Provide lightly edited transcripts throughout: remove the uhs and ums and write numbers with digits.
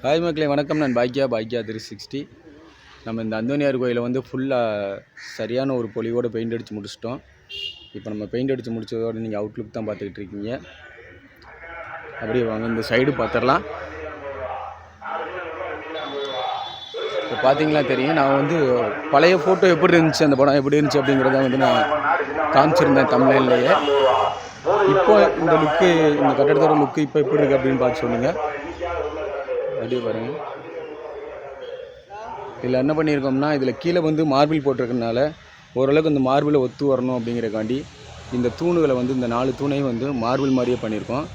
Hi மக்களே, வணக்கம். நான் பாக்கியா 360. நம்ம இந்த அந்தோனியார் கோயிலை வந்து ஃபுல்லாக சரியான ஒரு பொலிவோடு பெயிண்ட் அடித்து முடிச்சிட்டோம். இப்போ நம்ம பெயிண்ட் அடித்து முடிச்சதோடு நீங்கள் அவுட்லுக் தான் பார்த்துக்கிட்டு இருக்கீங்க. அப்படியே வாங்க இந்த சைடு பார்த்துடலாம். இப்போ பார்த்தீங்களா தெரியும், நான் வந்து பழைய ஃபோட்டோ எப்படி இருந்துச்சு, அந்த படம் எப்படி இருந்துச்சு அப்படிங்கிறத வந்து நான் காமிச்சிருந்தேன் தமிழ்லேயே. இப்போ இந்த லுக்கு, இந்த கட்டடத்தோட லுக்கு இப்போ எப்படி இருக்குது அப்படின்னு பார்த்து சொல்லுங்கள். அப்படியே பாருங்கள். இதில் என்ன பண்ணியிருக்கோம்னா, இதில் கீழே வந்து மார்பிள் போட்டிருக்கனால ஓரளவுக்கு இந்த மார்பிளை ஒத்து வரணும் அப்படிங்கிறக்காண்டி இந்த தூணுகளை வந்து இந்த 4 தூணையும் வந்து மார்பிள் மாதிரியே பண்ணியிருக்கோம்.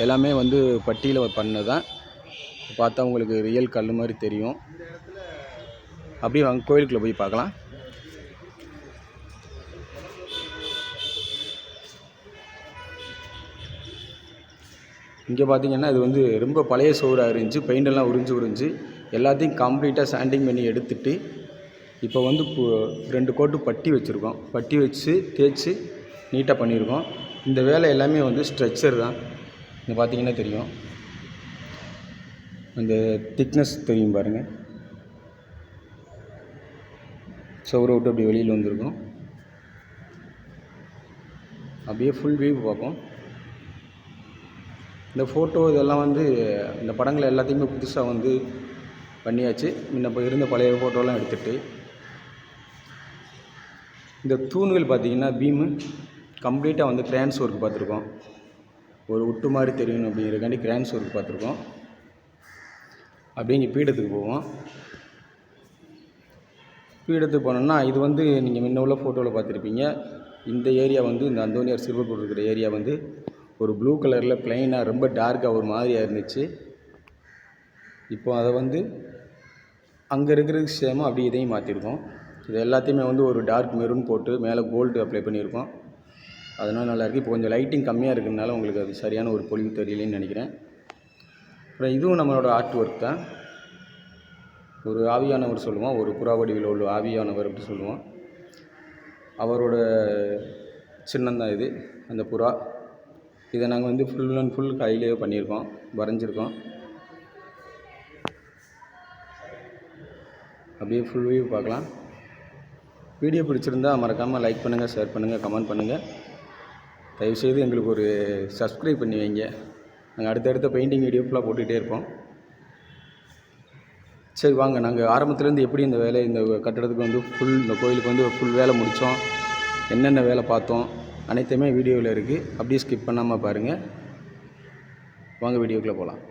எல்லாமே வந்து பட்டியில் பண்ணது தான். பார்த்தா உங்களுக்கு ரியல் கல் மாதிரி தெரியும். அப்படியே வாங்க கோயிலுக்குள்ளே போய் பார்க்கலாம். இங்கே பார்த்தீங்கன்னா இது வந்து ரொம்ப பழைய சுவராக இருந்துச்சு. பெயிண்டெல்லாம் உறிஞ்சு எல்லாத்தையும் கம்ப்ளீட்டாக சாண்டிங் பண்ணி எடுத்துகிட்டு இப்போ வந்து 2 கோட்டு பட்டி வச்சுருக்கோம். பட்டி வச்சு தேய்ச்சி நீட்டாக பண்ணியிருக்கோம். இந்த வேலை எல்லாமே வந்து ஸ்ட்ரெச்சர் தான். இங்கே பார்த்தீங்கன்னா தெரியும், அந்த திக்னஸ் தெரியும் பாருங்கள். சுவரை விட்டு அப்படி வெளியில் வந்திருக்கும். அப்படியே ஃபுல் வியூ பார்ப்போம். இந்த ஃபோட்டோ இதெல்லாம் வந்து இந்த படங்கள் எல்லாத்தையுமே புதுசாக வந்து பண்ணியாச்சு. முன்ன இருந்த பழைய ஃபோட்டோலாம் எடுத்துகிட்டு இந்த தூண்கள் பார்த்திங்கன்னா பீமு கம்ப்ளீட்டாக வந்து கிரான்ஸ் ஒர்க் பார்த்துருக்கோம். ஒரு உட்டு மாதிரி தெரியணும் அப்படிங்கிறக்காண்டி கிரான்ஸ் ஒர்க் பார்த்துருக்கோம். அப்படியே இங்கே பீடத்துக்கு போவோம். பீடத்துக்கு போனோம்னா இது வந்து நீங்கள் முன்ன உள்ள ஃபோட்டோவில் பார்த்துருப்பீங்க. இந்த ஏரியா வந்து இந்த அந்தோனியார் சிறுவர் இருக்கிற ஏரியா வந்து ஒரு ப்ளூ கலரில் ப்ளைனாக ரொம்ப டார்க்காக ஒரு மாதிரியாக இருந்துச்சு. இப்போ அதை வந்து அங்கே இருக்கிறதுக்கு சேமாக அப்படி இதையும் மாற்றிருக்கோம். இது எல்லாத்தையுமே வந்து ஒரு டார்க் மெரூன் போட்டு மேலே கோல்டு அப்ளை பண்ணியிருக்கோம். அதனால் நல்லாயிருக்கு. இப்போ கொஞ்சம் லைட்டிங் கம்மியாக இருக்கிறதுனால உங்களுக்கு அது சரியான ஒரு பொலிவு தெரியலன்னு நினைக்கிறேன். அப்புறம் இதுவும் நம்மளோட ஆர்ட் ஒர்க் தான். ஒரு ஆவியானவர் சொல்லுவோம், ஒரு புறா வடிவில் உள்ள ஆவியானவர் அப்படி சொல்லுவோம். அவரோட சின்னம் தான் இது, அந்த புறா. இதை நாங்கள் வந்து ஃபுல் அண்ட் ஃபுல் கையிலேயே பண்ணியிருக்கோம், வரைஞ்சிருக்கோம். அப்படியே ஃபுல் வியூ பார்க்கலாம். வீடியோ பிடிச்சிருந்தால் மறக்காமல் லைக் பண்ணுங்கள், ஷேர் பண்ணுங்கள், கமெண்ட் பண்ணுங்கள். தயவுசெய்து எங்களுக்கு ஒரு சப்ஸ்கிரைப் பண்ணி வைங்க. நாங்கள் அடுத்தடுத்த பெயிண்டிங் வீடியோ ஃபுல்லாக போட்டுக்கிட்டே இருப்போம். சரி வாங்க, நாங்கள் ஆரம்பத்துலேருந்து எப்படி இந்த வேலை, இந்த கட்டடத்துக்கு வந்து இந்த கோயிலுக்கு வந்து ஃபுல் வேலை முடித்தோம், என்னென்ன வேலை பார்த்தோம் அனைத்துமே வீடியோவில் இருக்குது. அப்படியே ஸ்கிப் பண்ணாமல் பாருங்கள். வாங்க வீடியோக்குள்ளே போகலாம்.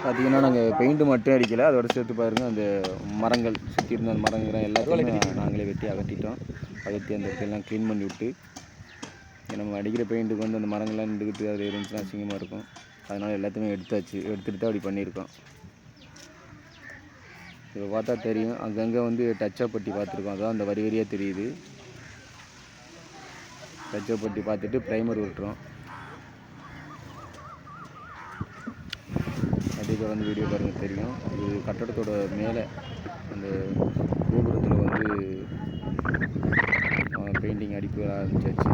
பார்த்தீங்கன்னா நாங்கள் பெயிண்ட்டு மட்டும் அடிக்கலை, அதோட சேர்த்து பாருங்கள் அந்த மரங்கள் சுற்றி இருந்த அந்த மரங்கள் எல்லாத்தையும் நாங்களே வெட்டி அகட்டிட்டோம். அகற்றி அந்த இடத்தையெல்லாம் க்ளீன் பண்ணி விட்டு, நம்ம அடிக்கிற பெயிண்ட்டுக்கு வந்து அந்த மரங்கள்லாம் நின்றுக்கிட்டு அது இருந்துச்சுன்னா அசிங்கமாக இருக்கும். அதனால் எல்லாத்தையுமே எடுத்துகிட்டு தான் அப்படி பண்ணியிருக்கோம். இப்போ பார்த்தா தெரியும், அங்கங்கே வந்து டச்சப் பட்டி பார்த்துருக்கோம். அதான் அந்த வரி வரியாக தெரியுது. டச்சப் பட்டி பார்த்துட்டு ப்ரைமர் விட்டுறோம். அப்படியே வந்து வீடியோ பாருங்கள் தெரியும். இது கட்டடத்தோட மேலே அந்த கோபுரத்தில் வந்து பெயிண்டிங் அடிக்க ஆரம்பிச்சாச்சு.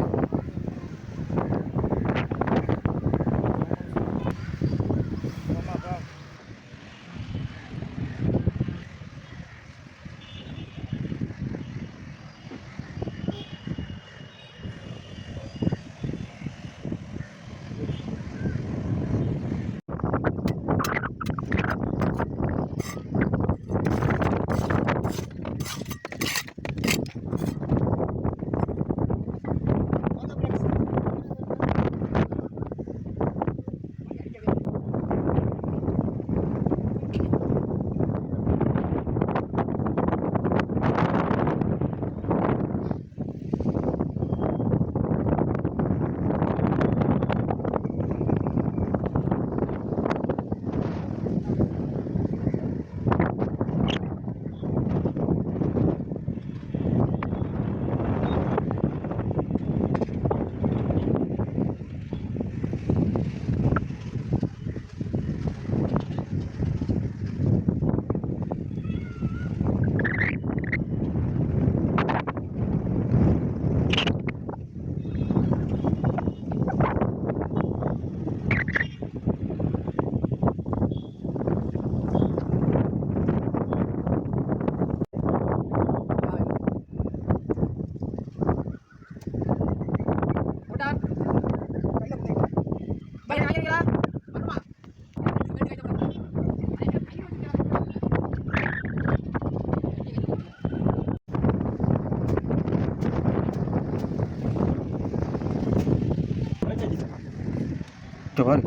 பாரு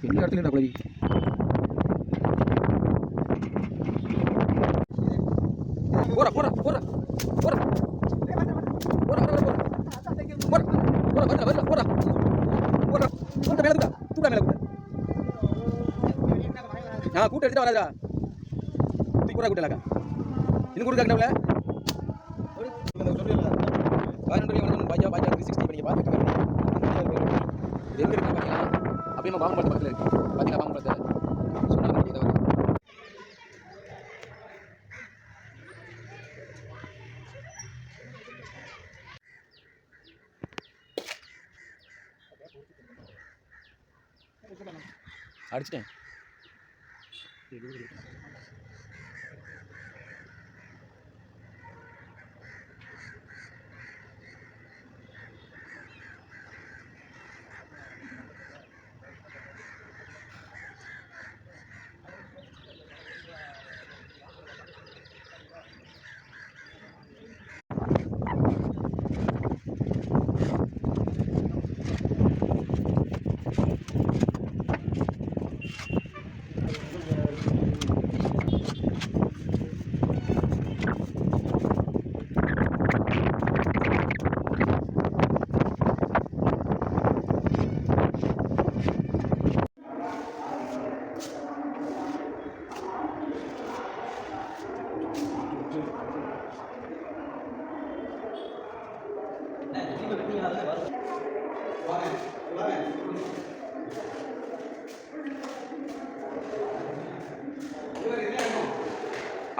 எல்லா இடத்துலையும் குளவி. போற போற போற போற போற போற போற போற வரல வரல போற போற கூட்ட மேல கூட்ட மேல நான் கூட்ட எடுத்து வராதா தூக்கி போற கூட்டலக்கா இன்னும் கொடுக்காங்கல பாஜா பாஜா 360 பண்ணி பார்த்துட்டு எங்க இருக்கு பாத்தீங்களா அப்படியே நம்ம பாம்பு பக்கத்துல இருக்கு பாத்தீங்களா பாம்பு பக்கத்துல சொன்னாங்க இத வந்து அடிச்சிட்டேன்.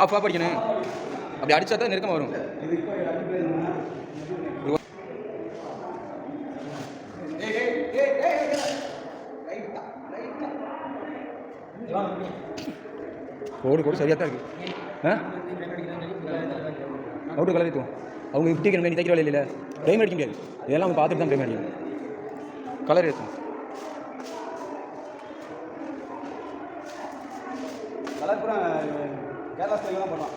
ஆஃப் ஆஃப் அடிக்கணும். அப்படி அடிச்சா தான் நெருக்கமாக வரும். கோடு கோடு சரியாக தான் இருக்கு. அவுட்டு கலர் இருக்கும். அவங்க இப்படி நீ தைக்கிற வேலை இல்லை, டைம் அடிக்க முடியாது. இதெல்லாம் அவங்க பார்த்துட்டு தான் டைம் அடிக்கணும். கலர் இருக்கும். கலர் பூரா கேரளா ஸ்டைலில் தான் பண்ணலாம்.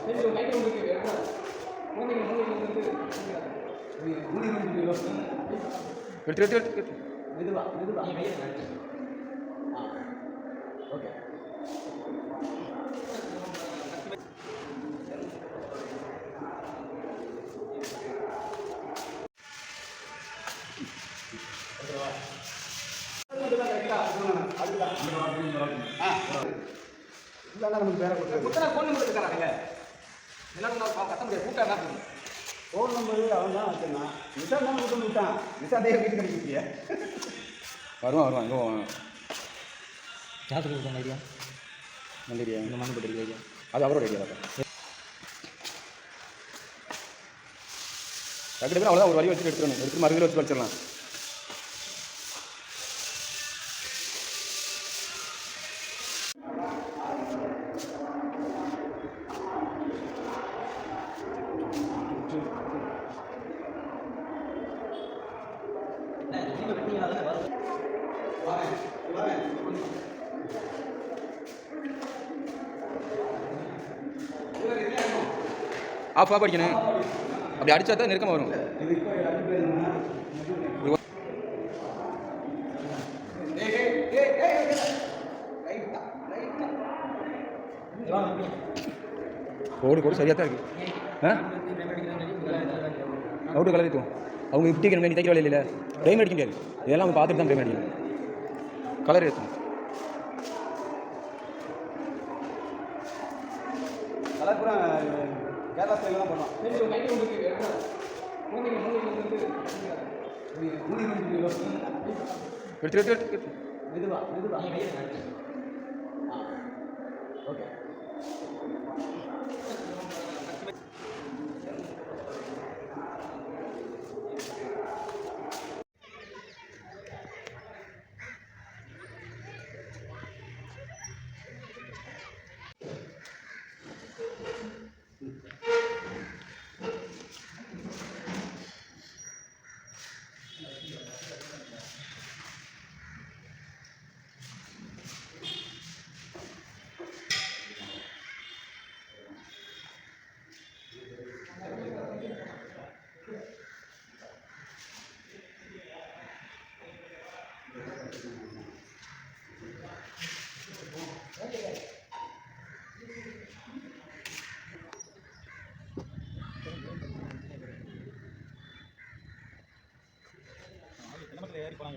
எடுத்து எடுத்து எடுத்து மெதுவா மெதுவா ஓகே. நமக்கு வேற ஃபோன் நம்பர் இருக்காங்க எல்லாரும் கட்ட முடியாது. கூட்டம் என்ன பண்ணுங்க ஃபோன் நம்பரு அவன் தான் வச்சுருந்தான். நிசா தான் கூட்டம் விட்டான். நிசா அதே வீட்டு கிடைக்கிட்டிய வருவான் வருவான் எங்கே போவான். யாருக்கு இருக்காங்க ஐடியா நல்ல ஐடியா. இந்த மண்ணு போட்டு ஐடியா அது அவரோட ஐடியா தான். டக்கு அவ்வளோதான். ஒரு வழி வச்சுட்டு எடுத்துடணும். எடுத்து மறுபடியும் வச்சு வச்சிடலாம். ஆஃப் ஆஃப் அடிக்கணும். அப்படி அடிச்சா தான் நெருக்கமாக வரும். கோடு கோடு சரியாக தான் இருக்கு. அவுட்டு கலர் இருக்கும். அவங்க இப்படி நீ தைக்கிற வேலை இல்லை, டைம் அடிக்க முடியாது. இதெல்லாம் அவங்க பார்த்துட்டு தான் டைம் அடிக்கணும். கலர் இருக்கும். கலர் பூரா கேரளா ஸ்டைலில் தான் பண்ணலாம். எடுத்து எடுத்து எடுத்து மெதுவா மெதுவா ஓகே.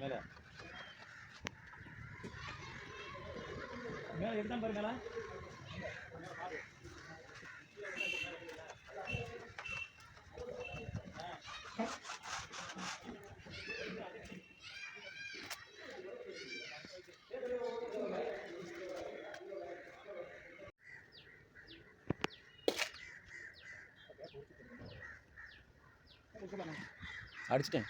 மேலே எடுத்தான் பாரு மேலே. அடிச்சிட்டேன்.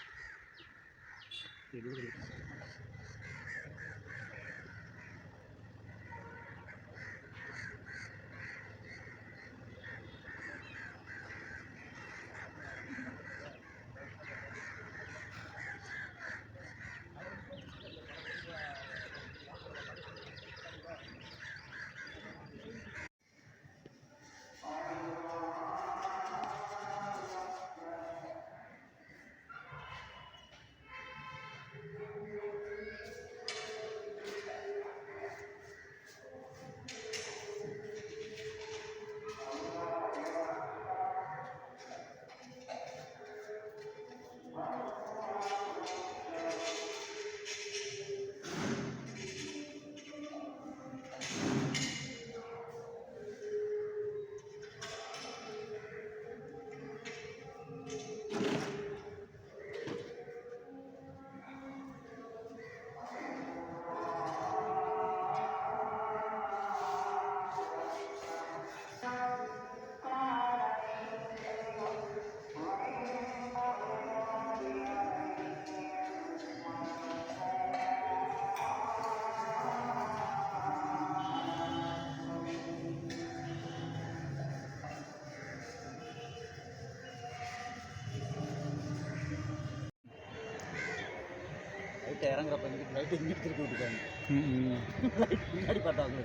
இறங்குறப்ப லைட்டு இங்கே திருப்பி விட்டுருக்காங்க. பின்னாடி பார்த்தாங்க.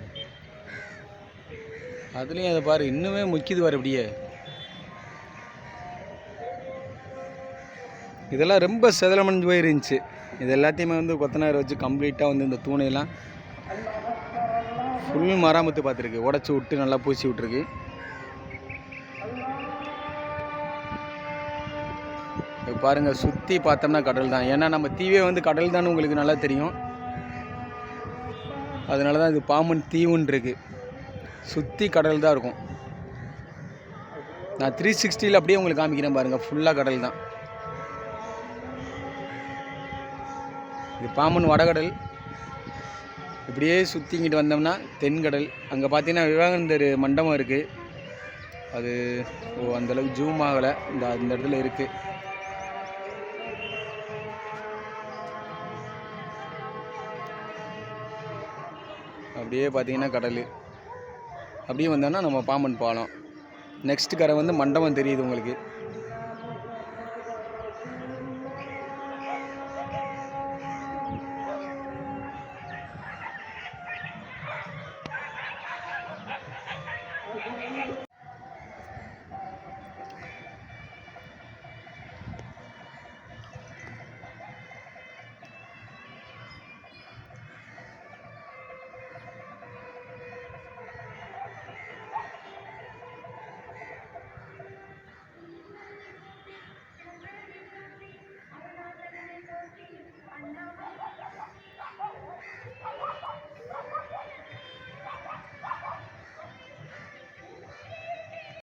அதுலேயும் அதை பாரு, இன்னுமே முக்கியது பாரு அப்படியே. இதெல்லாம் ரொம்ப செதலமடைஞ்சு போயிருந்துச்சு. இது எல்லாத்தையுமே வந்து கொத்தனார் வச்சு கம்ப்ளீட்டாக வந்து இந்த தூணையெல்லாம் ஃபுல் மராமத்து பார்த்துருக்கு. உடச்சி விட்டு நல்லா பூசி விட்ருக்கு. பாருங்கள், சுற்றி பார்த்தோம்னா கடல் தான். ஏன்னா நம்ம தீவே வந்து கடல் தான் உங்களுக்கு நல்லா தெரியும். அதனால தான் இது பாம்பன் தீவுன்னு இருக்குது. சுற்றி கடல் தான் இருக்கும். நான் 360 அப்படியே உங்களுக்கு காமிக்கிறேன் பாருங்கள். ஃபுல்லாக கடல் தான். இது பாம்பன் வடகடல். இப்படியே சுற்றிங்கிட்டு வந்தோம்னா தென்கடல். அங்கே பார்த்தீங்கன்னா விவேகானந்தர் மண்டபம் இருக்குது. அது அந்தளவுக்கு ஜூம் ஆகலை. இந்த இடத்துல இருக்குது. அப்படியே பார்த்தீங்கன்னா கடல். அப்படியே வந்தோன்னா நம்ம பாம்பன் பாலம். நெக்ஸ்ட் கரை வந்து மண்டபம் தெரியுது உங்களுக்கு.